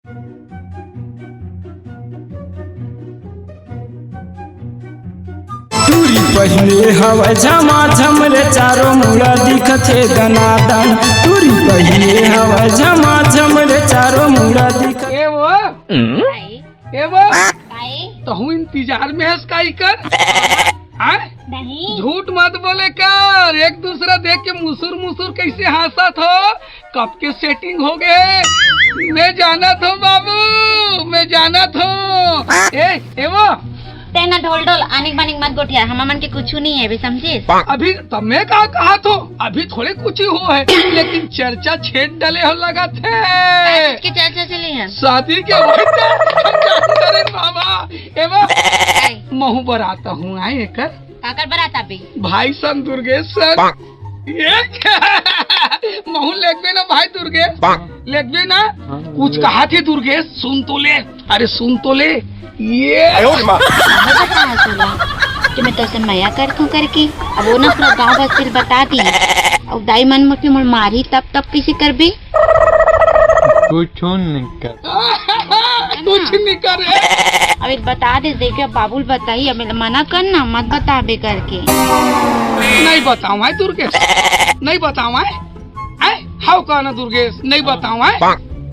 टूरी पहले हवा झमाझम रे चारों मुड़ा दिखत है दनादन। टूरी पहले हवा झमाझम रे चारों मुड़ा दिखत। ए वो तो हूँ इंतजार में है स्काई कर। नहीं झूठ मत बोले कर, एक दूसरा देख के मुसुर मुसुर कैसे हंसा थो, कब के सेटिंग हो गए। मैं जाना था बाबू, मैं जाना था। ए वो तेना ढोल ढोल आनिक बानिक मत गोठिया, हम मन के कुछ नहीं है, भी समझे। अभी तब मैं कहा तो अभी थोड़े कुछ ही हो है, लेकिन चर्चा छेद डले हो लगा थे। की चर्चा चली है शादी के बाबा। एवं महू बराता हूँ आए कर काकर बराता भी भाई सन दुर्गेश सन। महू लेगबे ना भाई दुर्गेश, लेगबे ना कुछ कहा थे दुर्गेश, सुन तो ले, अरे सुन तो ले। ये कि मैं तो मया करतू करके अब वो ना पूरा गाँव बस्ती बता दी। अब दाई मन मुझे मुड़ मारी तब कैसे कर भी कुछ नहीं कर कुछ नहीं कर। अब एक बता दे देखे बाबुल बताई, अब मना करना मत बता बे करके। नहीं बताऊँ है दुर्गेश, नहीं बताऊँ है हाउ कहना दुर्गेश, नहीं बताऊँ है,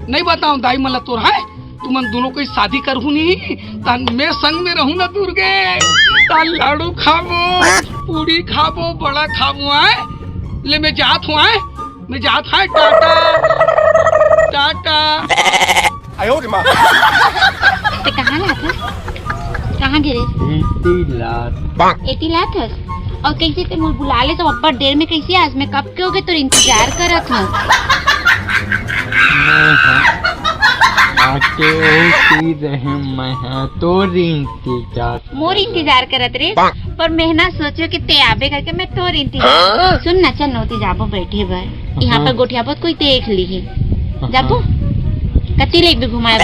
नहीं बताऊँ दाई मला तोर है। तुमन दोनों कोई शादी करहू नहीं तान मैं संग में रहूँ ना दुर्गेश, तान लाडू खाबो, पूरी खाबो, बड़ा खाबो है। ले मैं जात हूँ है, मैं जात है। टाटा टाटा। ते कहाँ लाथस, कहाँ गिरे 80 लाथस। और कैसे ते मुझे बुला ले तो अब्बर देर में कैसे आज मैं कब के हो गए तो इंतजार करत हूँ। आके होती रहे मैं तोर इंतजार मोर इंतजार करत रे, पर मैं ना सोचो कि ते आबे करके मैं तोर इंतजार। सुन ना चल नोती जाबो बैठे भर यहाँ पर गोठिया पर कोई देख ली ही जाबो कति लेक भी घुमाए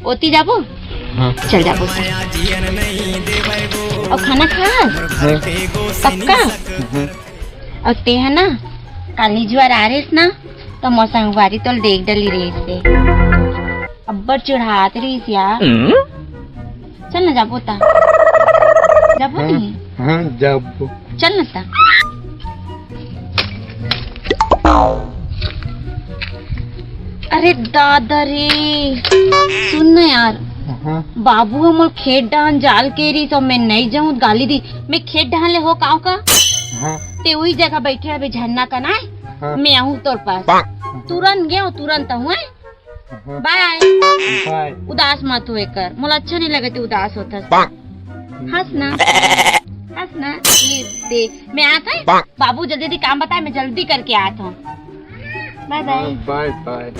ओती जाबो। चल जाबो और खाना खा पक्का। और ते है ना काली जुआर आ रही ना तो मौसम वारी तो देख डली रही से अब्बर चढ़ात रही यार। चल ना जाबो ता जाबो नहीं। हाँ जाबो चल ना ता। अरे दादा रे सुन ना यार, बाबू हम खेत डान जाल के रही तो मैं नहीं जाऊँ गाली दी। मैं खेत डान ले हो काव का ते वही जगह बैठे अभी झरना का ना मैं आऊँ तोर पास तुरंत गया तुरंत हूँ। Bye bye. उदास मत हुए कर, मुझे अच्छा नहीं लगे तू उदास होता। हंसना हंसना ये दे मैं आता है। बाबू जल्दी काम बताए मैं जल्दी करके आता हूँ। Bye bye bye bye.